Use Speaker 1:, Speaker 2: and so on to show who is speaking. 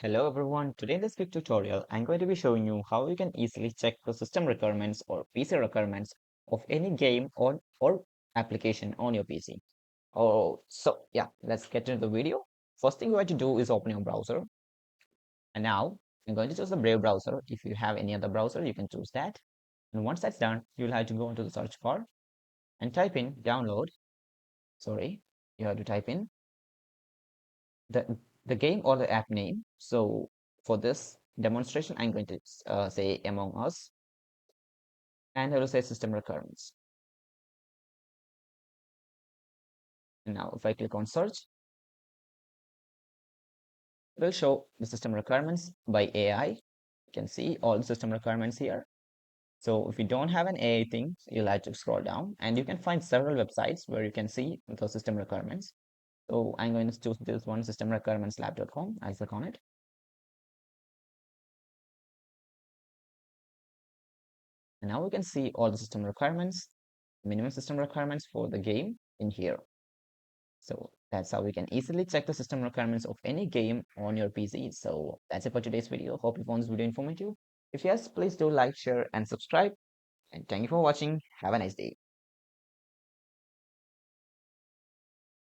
Speaker 1: Hello everyone, today in this quick tutorial, I'm going to be showing you how you can easily check the system requirements or PC requirements of any game or application on your PC. Let's get into the video. First thing you have to do is open your browser. And now I'm going to choose the Brave browser. If you have any other browser, you can choose that. And once that's done, you'll have to go into the search bar and type in download. Sorry, you have to type in the the game or the app name. So for this demonstration, I'm going to say Among Us, and I will say system requirements. And now if I click on search, it will show the system requirements by AI. You can see all the system requirements here. So if you don't have an AI thing, you'll have to scroll down and you can find several websites where you can see the system requirements. So I'm going to choose this one, systemrequirementslab.com. I'll click on it. And now we can see all the system requirements, minimum system requirements for the game in here. So that's how we can easily check the system requirements of any game on your PC. So that's it for today's video. Hope you found this video informative. If yes, please do like, share, and subscribe. And thank you for watching. Have a nice day.